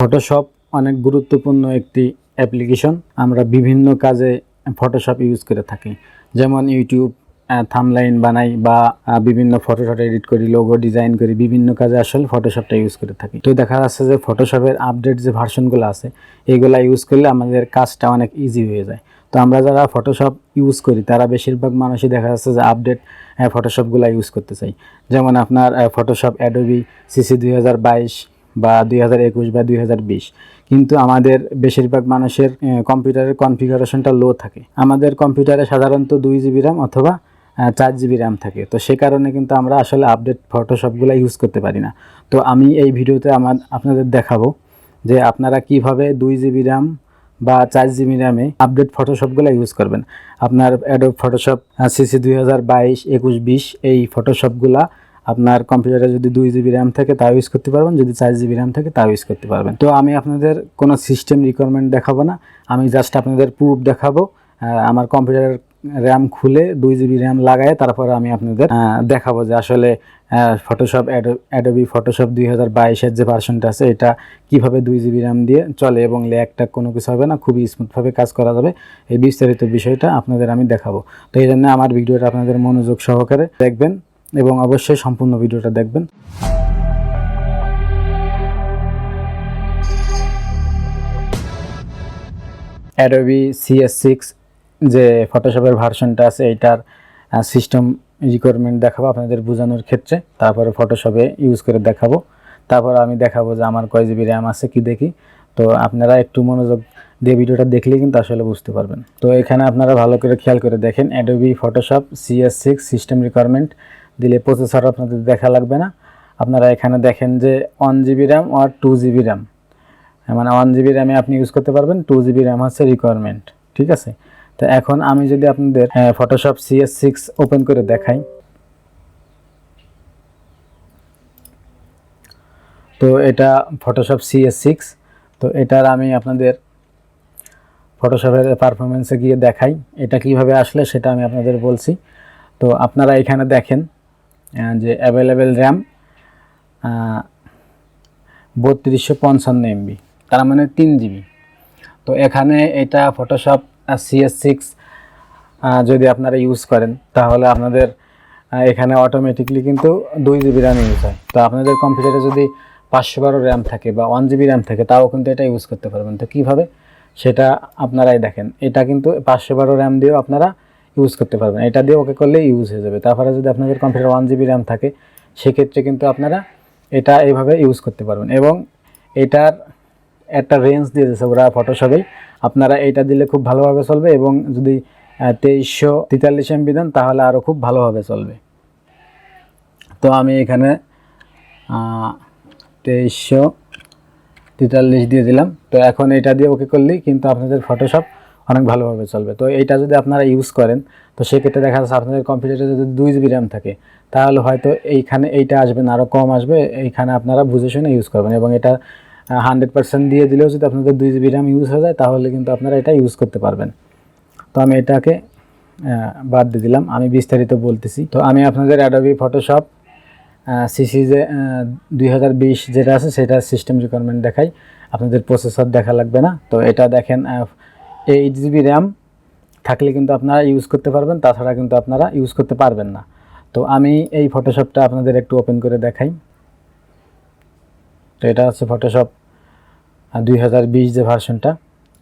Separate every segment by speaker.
Speaker 1: Photoshop অনেক গুরুত্বপূর্ণ একটি অ্যাপ্লিকেশন। আমরা বিভিন্ন কাজে ফটোশপ ইউজ করে থাকি, যেমন ইউটিউব থাম্বনেইল বানাই বা বিভিন্ন ফটো এডিট করি, লোগো ডিজাইন করি, বিভিন্ন কাজে আসলে ফটোশপটা ইউজ করে থাকি। তো দেখা যাচ্ছে যে ফটোশপের আপডেট যে ভার্সনগুলো আছে এইগুলা ইউজ করলে আমাদের কাজটা অনেক ইজি হয়ে যায়। তো আমরা যারা ফটোশপ ইউজ করি তারা বেশিরভাগ মানুষই দেখা যাচ্ছে যে আপডেট ফটোশপগুলো ইউজ করতে চাই। যেমন আপনার ফটোশপ অ্যাডোবি CC 2022 বা 2021 বা 2020, কিন্তু আমাদের বেশিরভাগ মানুষের কম্পিউটারের কনফিগারেশনটা লো থাকে। আমাদের কম্পিউটারে সাধারণত 2 GB র্যাম অথবা 4 GB র্যাম থাকে। তো সে কারণে কিন্তু আমরা আসলে আপডেট ফটোশপগুলো ইউজ করতে পারি না। তো আমি এই ভিডিওতে আপনাদের দেখাবো যে আপনারা কিভাবে 2 GB র্যাম বা 4 GB র্যামে আপডেট ফটোশপগুলো ইউজ করবেন। আপনার অ্যাডোব ফটোশপ CC 2022, 21, 20 এই ফটোশপগুলা আপনার কম্পিউটারে যদি 2 GB র্যাম থাকে তাও ইউজ করতে পারবেন, যদি 4 GB র্যাম থাকে তাও ইউজ করতে পারবেন। তো আমি আপনাদের কোনো সিস্টেম রিকোয়ারমেন্ট দেখাবো না, আমি জাস্ট আপনাদের প্রুফ দেখাবো। আমার কম্পিউটারের র্যাম খুলে 2 GB র্যাম লাগায় তারপর আমি আপনাদের দেখাবো যে আসলে ফটোশপ অ্যাডোবি ফটোশপ 2022-এর যে ভার্সনটা আছে এটা কিভাবে 2 GB র্যাম দিয়ে চলে এবং ল্যাগটা কোনো কিছু হবে না, খুবই স্মুথভাবে কাজ করা যাবে। এই বিস্তারিত বিষয়টা আপনাদের আমি দেখাবো। তো এই জন্য আমার ভিডিওটা আপনাদের মনোযোগ সহকারে দেখবেন এবং অবশ্যই সম্পূর্ণ ভিডিওটা দেখবেন। অ্যাডোবি CS6 যে ফটোশপের ভার্সনটা আছে এইটার সিস্টেম রিকোয়ারমেন্ট দেখাবো আপনাদের বোঝানোর ক্ষেত্রে, তারপরে ফটোশপে ইউজ করে দেখাবো, তারপর আমি দেখাবো যে আমার কয় জিবি র্যাম আছে কি দেখি। তো আপনারা একটু মনোযোগ দিয়ে ভিডিওটা দেখলেই কিন্তু আসলে বুঝতে পারবেন। তো এখানে আপনারা ভালো করে খেয়াল করে দেখেন, Adobe Photoshop CS6 system requirement দিলে প্রসেসর আপনাদের দেখা লাগবে না। আপনারা এখানে দেখেন যে 1 GB র্যাম আর 2 GB র্যাম, মানে 1 GB র্যামে আপনি ইউজ করতে পারবেন, 2 GB র্যাম হচ্ছে রিকোয়ারমেন্ট, ঠিক আছে। তো এখন আমি যদি আপনাদের ফটোশপ CS6 ওপেন করে দেখাই, তো এটা ফটোশপ CS6। তো এটার আমি আপনাদের ফটোশপের পারফরমেন্সে গিয়ে দেখাই এটা কিভাবে আসলে, সেটা আমি আপনাদের বলছি। তো আপনারা এখানে দেখেন যে অ্যাভেলেবেল র্যাম 3255 MB, তার মানে 3 GB। তো এখানে এটা ফটোশপ CS6 যদি আপনারা ইউজ করেন তাহলে আপনাদের এখানে অটোমেটিকলি কিন্তু 2 GB র্যাম ইউজ হয়। তো আপনাদের কম্পিউটারে যদি 512 র্যাম থাকে বা 1 GB র্যাম থাকে তাও কিন্তু এটা ইউজ করতে পারবেন। তো কীভাবে সেটা আপনারাই দেখেন, এটা কিন্তু 512 র্যাম দিয়েও আপনারা ইউজ করতে পারবেন, এটা দিয়ে ওকে করলেই ইউজ হয়ে যাবে। তারপরে যদি আপনাদের কম্পিউটার 1 GB র্যাম থাকে সেক্ষেত্রে কিন্তু আপনারা এটা এইভাবে ইউজ করতে পারবেন। এবং এটার একটা রেঞ্জ দিয়ে দিয়েছে ওরা ফটোশপেই, আপনারা এটা দিলে খুব ভালোভাবে চলবে এবং যদি 2343 MB দেন তাহলে আরও খুব ভালোভাবে চলবে। তো আমি এখানে 2343 দিয়ে দিলাম। তো এখন এটা দিয়ে ওকে করলেই কিন্তু আপনাদের ফটোশপ অনেক ভালোভাবে চলবে। তো এইটা যদি আপনারা ইউজ করেন তো সেক্ষেত্রে দেখা যাচ্ছে আপনাদের কম্পিউটারে যদি 2 GB র্যাম থাকে তাহলে হয়তো এইখানে এইটা আসবে না, আরও কম আসবে, এইখানে আপনারা বুঝে শুনে ইউজ করবেন। এবং এটা 100% দিয়ে দিলেও যদি আপনাদের 2 GB র্যাম ইউজ হয়ে যায় তাহলে কিন্তু আপনারা এটা ইউজ করতে পারবেন। তো আমি এটাকে বাদ দিয়ে দিলাম, আমি বিস্তারিত বলতেছি। তো আমি আপনাদের অ্যাডোবি ফটোশপ CC যে 2020 যেটা আছে সেটা সিস্টেম রিকোয়ারমেন্ট দেখাই, আপনাদের প্রসেসর দেখা লাগবে না। তো এটা দেখেন 8 GB র্যাম থাকলে কিন্তু আপনারা ইউজ করতে পারবেন, তাছাড়া কিন্তু আপনারা ইউজ করতে পারবেন না। তো আমি এই ফটোশপটা আপনাদের একটু ওপেন করে দেখাই। তো এটা হচ্ছে ফটোশপ 2020 যে ভার্সনটা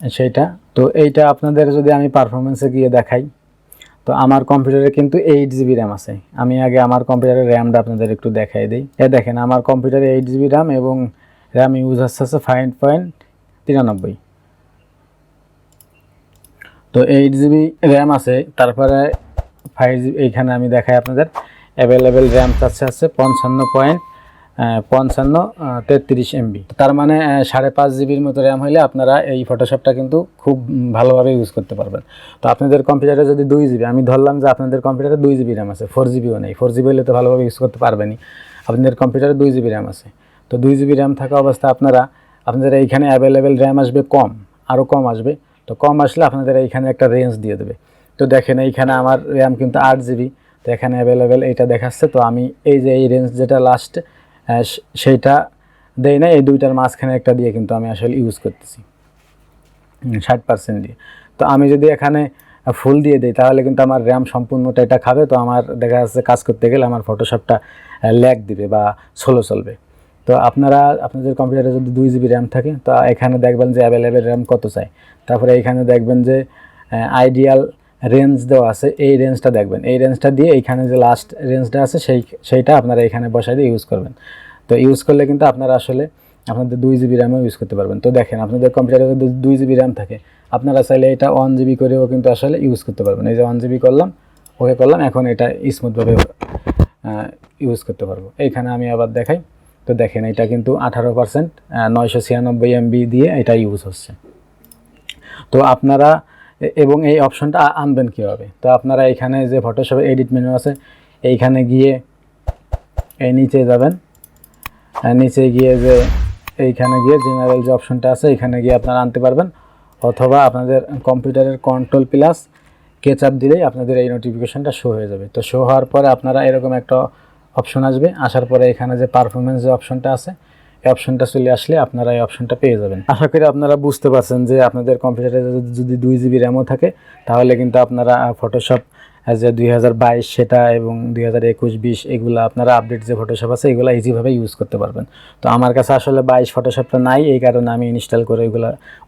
Speaker 1: সেইটা। তো এইটা আপনাদের যদি আমি পারফরমেন্সে গিয়ে দেখাই, তো আমার কম্পিউটারে কিন্তু 8 GB র্যাম আছে। আমি আগে আমার কম্পিউটারের র্যামটা আপনাদের একটু দেখাই দিই। দেখেন আমার কম্পিউটারে 8 GB র্যাম এবং র্যাম ইউজ হচ্ছে 5.93। তো 8 GB র্যাম আছে, তারপরে 5 GB এইখানে আমি দেখাই আপনাদের অ্যাভেলেবেল র্যাম আছে 55.33 MB, তার মানে 5.5 GBর মতো র্যাম হলে আপনারা এই ফটোশপটা কিন্তু খুব ভালোভাবে ইউজ করতে পারবেন। তো আপনাদের কম্পিউটারে যদি 2 GB, আমি ধরলাম যে আপনাদের কম্পিউটারে 2 GB র্যাম আছে, 4 GBও নেই, 4 GB হলে তো ভালোভাবে ইউজ করতে পারবেনই। আপনাদের কম্পিউটারে 2 GB র্যাম আছে, তো 2 GB র্যাম থাকা অবস্থায় আপনাদের এইখানে অ্যাভেলেবেল র্যাম আসবে কম, আরও কম আসবে। তো কম আসলে আপনাদের এইখানে একটা রেঞ্জ দিয়ে দেবে। তো দেখেন এইখানে আমার র্যাম কিন্তু 8 GB, তো এখানে অ্যাভেলেবেল এইটা দেখাচ্ছে। তো আমি এই যে এই রেঞ্জ যেটা লাস্ট সেইটা দেই না, এই দুইটার মাঝখানে একটা দিয়ে কিন্তু আমি আসলে ইউজ করতেছি 60% দিয়ে। তো আমি যদি এখানে ফুল দিয়ে দিই তাহলে কিন্তু আমার র্যাম সম্পূর্ণটা এটা খাবে। তো আমার দেখা যাচ্ছে কাজ করতে গেলে আমার ফটোশপটা ল্যাগ দিবে বা স্লো চলবে। তো আপনাদের কম্পিউটারে যদি 2 জিবি র্যাম থাকে তো এখানে দেখবেন যে অ্যাভেলেবেল র্যাম কত চাই, তারপরে এখানে দেখবেন যে আইডিয়াল রেঞ্জ দেওয়া আছে, এই রেঞ্জটা দেখবেন, এই রেঞ্জটা দিয়ে এইখানে যে লাস্ট রেঞ্জটা আছে সেইটা আপনারা এখানে বসাই দিয়ে ইউজ করবেন। তো ইউজ করলে কিন্তু আপনারা আসলে আপনাদের 2 জিবি র্যামও ইউজ করতে পারবেন। তো দেখেন আপনাদের কম্পিউটারে যদি 2 জিবি র্যাম থাকে আপনারা চাইলে এটা 1 জিবি করেও কিন্তু আসলে ইউজ করতে পারবেন। এই যে 1 জিবি করলাম, ওকে করলাম, এখন এটা স্মুথভাবে ইউজ করতে পারবো। এইখানে আমি আবার দেখাই। তো দেখেন এটা কিন্তু 18% 996 MB দিয়ে এটা ইউজ হচ্ছে। তো আপনারা এবং এই অপশনটা আনবেন কীভাবে? তো আপনারা এখানে যে ফটোশপে এডিট মেনু আছে এইখানে গিয়ে এই নিচে যাবেন, নিচে গিয়ে যে এইখানে গিয়ে জেনারেল যে অপশনটা আছে এখানে গিয়ে আপনারা আনতে পারবেন, অথবা আপনাদের কম্পিউটারের কন্ট্রোল প্লাস কেচাপ দিলেই আপনাদের এই নোটিফিকেশনটা শো হয়ে যাবে। তো শো হওয়ার পরে আপনারা এরকম একটা অপশন আসবে, আসার পরে এখানে যে পারফরমেন্স যে অপশনটা আছে এই অপশনটা চলে আসলে আপনারা এই অপশনটা পেয়ে যাবেন। আশা করি আপনারা বুঝতে পারছেন যে আপনাদের কম্পিউটারে যদি 2 জিবি র্যামও থাকে তাহলে কিন্তু আপনারা ফটোশপ যে 2022 সেটা এবং 2021-20 এগুলো আপনারা আপডেট যে ফটোশপ আছে এগুলো ইজিভাবে ইউজ করতে পারবেন। তো আমার কাছে আসলে 22 ফটোশপটা নাই, এই কারণে আমি ইনস্টল করে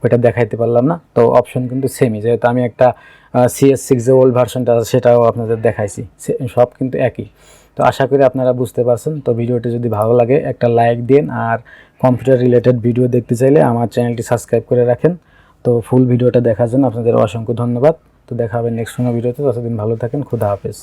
Speaker 1: ওইটা দেখাইতে পারলাম না। তো অপশন কিন্তু সেমই, যেহেতু আমি একটা CS6 যে ওল্ড ভার্সনটা আছে সেটাও আপনাদের দেখাইছি, সব কিন্তু একই। তো আশা করি আপনারা বুঝতে পারছেন। তো ভিডিওটি যদি ভালো লাগে একটা লাইক দিন, আর কম্পিউটার রিলেটেড ভিডিও দেখতে চাইলে আমার চ্যানেলটি সাবস্ক্রাইব করে রাখেন। তো ফুল ভিডিওটা দেখার জন্য আপনাদের অসংখ্য ধন্যবাদ। তো দেখা হবে নেক্সট কোনো ভিডিওতে, ততদিন ভালো থাকেন, খুদা হাফেজ।